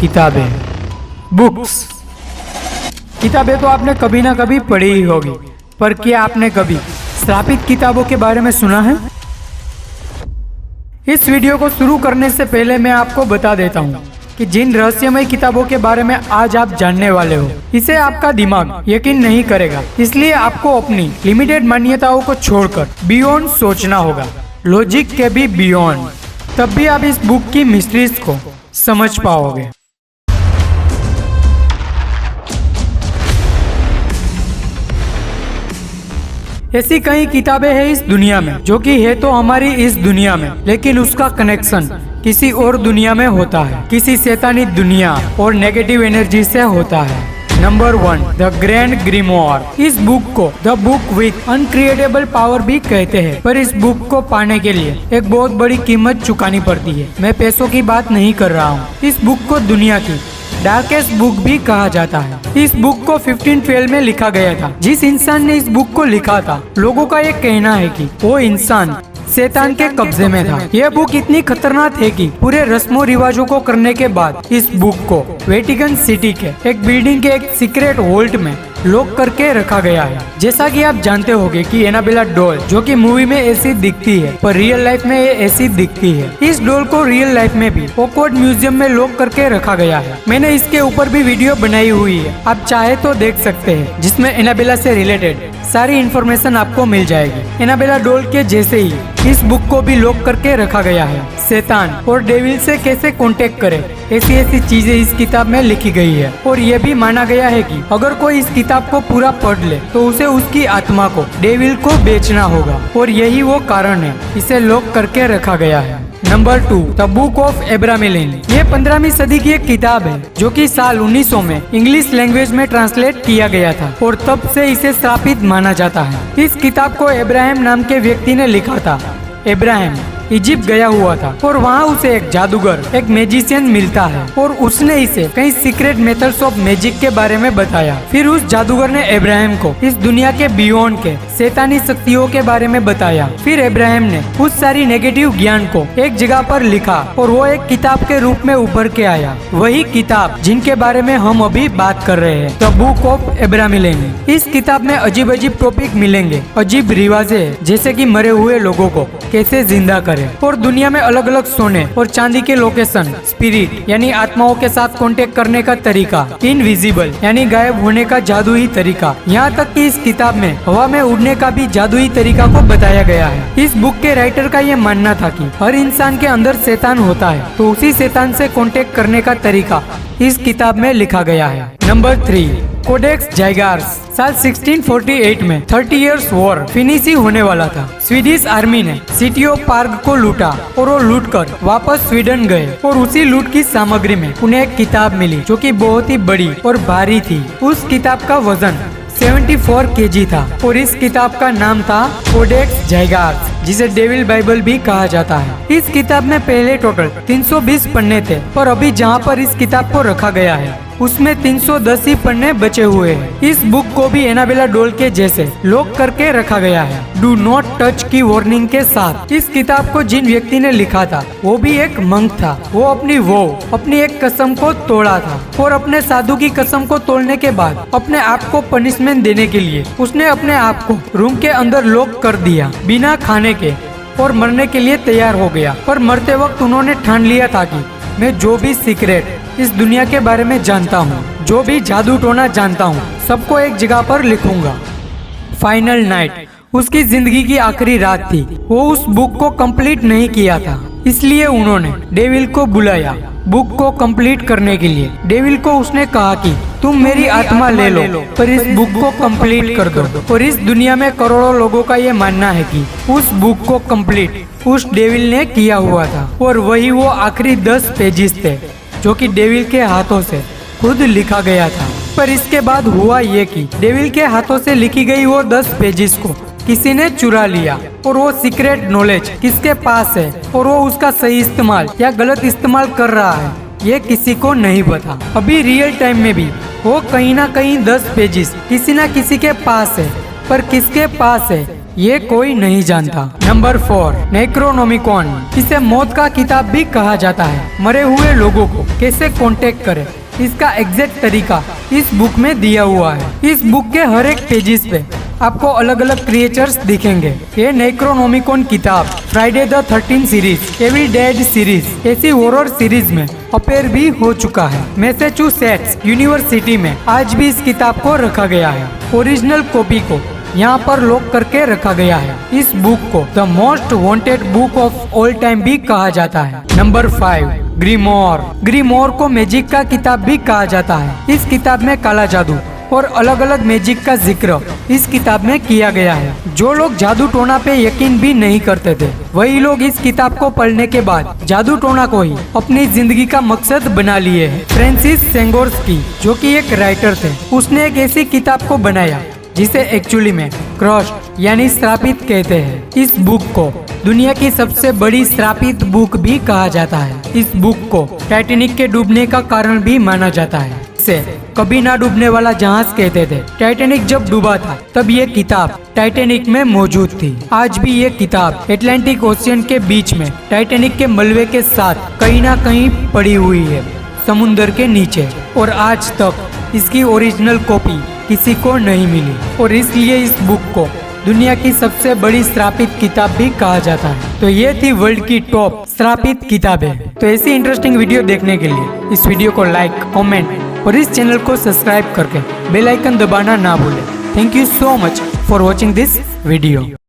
किताबें, बुक्स। किताबें तो आपने कभी ना कभी पढ़ी ही होगी, पर क्या आपने कभी श्रापित किताबों के बारे में सुना है? इस वीडियो को शुरू करने से पहले मैं आपको बता देता हूँ कि जिन रहस्यमय किताबों के बारे में आज आप जानने वाले हो, इसे आपका दिमाग यकीन नहीं करेगा। इसलिए आपको अपनी लिमिटेड मान्यताओं को छोड़कर बियॉन्ड सोचना होगा, लॉजिक के भी बियॉन्ड। तब भी आप इस बुक की मिस्ट्रीज को समझ पाओगे। ऐसी कई किताबें हैं इस दुनिया में जो कि है तो हमारी इस दुनिया में, लेकिन उसका कनेक्शन किसी और दुनिया में होता है, किसी शैतानी दुनिया और नेगेटिव एनर्जी से होता है। Number 1, the grand grimoire. इस बुक को द बुक विथ अनक्रिएटेबल पावर भी कहते हैं, पर इस बुक को पाने के लिए एक बहुत बड़ी कीमत चुकानी पड़ती है। मैं पैसों की बात नहीं कर रहा हूँ। इस बुक को दुनिया की डार्केस्ट बुक भी कहा जाता है। इस बुक को 1512 में लिखा गया था। जिस इंसान ने इस बुक को लिखा था, लोगों का ये कहना है कि वो इंसान शैतान के कब्जे में था। यह बुक इतनी खतरनाक है कि पूरे रस्मों रिवाजों को करने के बाद इस बुक को वेटिकन सिटी के एक बिल्डिंग के एक सीक्रेट वॉल्ट में लॉक करके रखा गया है। जैसा कि आप जानते होंगे कि एनाबेला डॉल जो कि मूवी में ऐसी दिखती है, पर रियल लाइफ में ये ऐसी दिखती है। इस डॉल को रियल लाइफ में भी ऑकवर्ड म्यूजियम में लॉक करके रखा गया है। मैंने इसके ऊपर भी वीडियो बनाई हुई है, आप चाहे तो देख सकते हैं, जिसमें एनाबेला से रिलेटेड सारी इन्फॉर्मेशन आपको मिल जाएगी। एनाबेला डॉल के जैसे ही इस बुक को भी लॉक करके रखा गया है। शैतान और डेविल से कैसे कांटेक्ट करे, ऐसी चीजें इस किताब में लिखी गई है। और यह भी माना गया है कि अगर कोई इस किताब को पूरा पढ़ ले तो उसे उसकी आत्मा को डेविल को बेचना होगा, और यही वो कारण है इसे लॉक करके रखा गया है। Number 2, the book of Abramelin. ये 15वीं सदी की एक किताब है जो कि साल 1900 में इंग्लिश लैंग्वेज में ट्रांसलेट किया गया था, और तब से इसे श्रापित माना जाता है। इस किताब को अब्राहम नाम के व्यक्ति ने लिखा था। अब्राहम इजिप्ट गया हुआ था और वहाँ उसे एक जादूगर, एक मैजिशियन मिलता है, और उसने इसे कई सीक्रेट मेथड्स ऑफ मैजिक के बारे में बताया। फिर उस जादूगर ने अब्राहम को इस दुनिया के बियॉन्ड के शैतानी शक्तियों के बारे में बताया। फिर अब्राहम ने उस सारी नेगेटिव ज्ञान को एक जगह पर लिखा और वो एक किताब के रूप में उभर के आया। वही किताब जिनके बारे में हम अभी बात कर रहे हैं, द बुक ऑफ एब्रामिलिन। इस किताब में अजीब अजीब टॉपिक मिलेंगे, अजीब रिवाजे, जैसे कि मरे हुए लोगों को कैसे जिंदा करें, और दुनिया में अलग अलग सोने और चांदी के लोकेशन, स्पिरिट यानी आत्माओं के साथ कांटेक्ट करने का तरीका, इनविजिबल यानी गायब होने का जादुई तरीका, यहाँ तक कि इस किताब में हवा में उड़ने का भी जादुई तरीका को बताया गया है। इस बुक के राइटर का ये मानना था कि हर इंसान के अंदर शैतान होता है, तो उसी शैतान से कांटेक्ट करने का तरीका इस किताब में लिखा गया है। Number 3, codex Gigas. साल 1648 में 30 इयर्स वॉर फिनिश ही होने वाला था। स्वीडिश आर्मी ने सिटी ऑफ प्राग को लूटा और वो लूटकर वापस स्वीडन गए, और उसी लूट की सामग्री में उन्हें एक किताब मिली जो कि बहुत ही बड़ी और भारी थी। उस किताब का वजन 74 kg था, और इस किताब का नाम था कोडेक्स जाइगार्स, जिसे डेविल बाइबल भी कहा जाता है। इस किताब में पहले टोटल 320 पन्ने थे, पर अभी जहाँ पर इस किताब को रखा गया है उसमें 310 ही पन्ने बचे हुए हैं। इस बुक को भी एनाबेला डॉल के जैसे लॉक करके रखा गया है, डू नॉट टच की वार्निंग के साथ। इस किताब को जिन व्यक्ति ने लिखा था वो भी एक मंक था। वो अपनी एक कसम को तोड़ा था, और अपने साधु की कसम को तोड़ने के बाद अपने आप को पनिशमेंट देने के लिए उसने अपने आप को रूम के अंदर लॉक कर दिया, बिना खाने के, और मरने के लिए तैयार हो गया। पर मरते वक्त उन्होंने ठान लिया था कि मैं जो भी सीक्रेट इस दुनिया के बारे में जानता हूँ, जो भी जादू टोना जानता हूँ, सबको एक जगह पर लिखूंगा। फाइनल नाइट उसकी जिंदगी की आखिरी रात थी। वो उस बुक को कंप्लीट नहीं किया था, इसलिए उन्होंने डेविल को बुलाया बुक को कंप्लीट करने के लिए। डेविल को उसने कहा कि तुम मेरी आत्मा ले लो, पर इस बुक को कंप्लीट कर दो। और इस दुनिया में करोड़ों लोगों का ये मानना है कि उस बुक को कंप्लीट उस डेविल ने किया हुआ था, और वही वो आखिरी 10 पेजेस थे जो कि डेविल के हाथों से खुद लिखा गया था। पर इसके बाद हुआ ये कि डेविल के हाथों से लिखी गई वो 10 पेजेस को किसी ने चुरा लिया, और वो सीक्रेट नॉलेज किसके पास है और वो उसका सही इस्तेमाल या गलत इस्तेमाल कर रहा है, ये किसी को नहीं पता। अभी रियल टाइम में भी वो कहीं ना कहीं 10 पेजेस किसी ना किसी के पास है, पर किसके पास है ये कोई नहीं जानता। नंबर 4, नेक्रोनोमिकॉन। इसे मौत का किताब भी कहा जाता है। मरे हुए लोगों को कैसे कांटेक्ट करें, इसका एग्जैक्ट तरीका इस बुक में दिया हुआ है। इस बुक के हर एक पेजेस पे आपको अलग अलग क्रिएचर्स दिखेंगे। ये नेक्रोनोमिकॉन किताब Friday the 13th series, evil dead series ऐसी हॉरर सीरीज में अपेयर भी हो चुका है। मैसेच्यूसेट्स यूनिवर्सिटी में आज भी इस किताब को रखा गया है। ओरिजिनल कॉपी को यहाँ पर लॉक करके रखा गया है। इस बुक को the most wanted book of all time भी कहा जाता है। नंबर 5, ग्रीमोर। ग्रीमोर को मैजिक का किताब भी कहा जाता है। इस किताब में काला जादू और अलग अलग मैजिक का जिक्र इस किताब में किया गया है। जो लोग जादू टोना पे यकीन भी नहीं करते थे, वही लोग इस किताब को पढ़ने के बाद जादू टोना को ही अपनी जिंदगी का मकसद बना लिए हैं। फ्रांसिस सेंगोर्स्की, जो कि एक राइटर थे, उसने एक ऐसी किताब को बनाया जिसे एक्चुअली में क्रॉस्ड यानी श्रापित कहते हैं। इस बुक को दुनिया की सबसे बड़ी श्रापित बुक भी कहा जाता है। इस बुक को टाइटैनिक के डूबने का कारण भी माना जाता है। से कभी ना डूबने वाला जहाज कहते थे। टाइटैनिक जब डूबा था तब ये किताब टाइटैनिक में मौजूद थी। आज भी ये किताब एटलांटिक ओशियन के बीच में टाइटैनिक के मलबे के साथ कहीं ना कहीं पड़ी हुई है, समुद्र के नीचे, और आज तक इसकी ओरिजिनल कॉपी किसी को नहीं मिली, और इसलिए इस बुक को दुनिया की सबसे बड़ी श्रापित किताब भी कहा जाता है। तो ये थी वर्ल्ड की टॉप श्रापित किताबें। तो ऐसी इंटरेस्टिंग वीडियो देखने के लिए इस वीडियो को लाइक, कमेंट और इस चैनल को सब्सक्राइब करके बेल आइकन दबाना ना भूलें। Thank you so much for watching this video.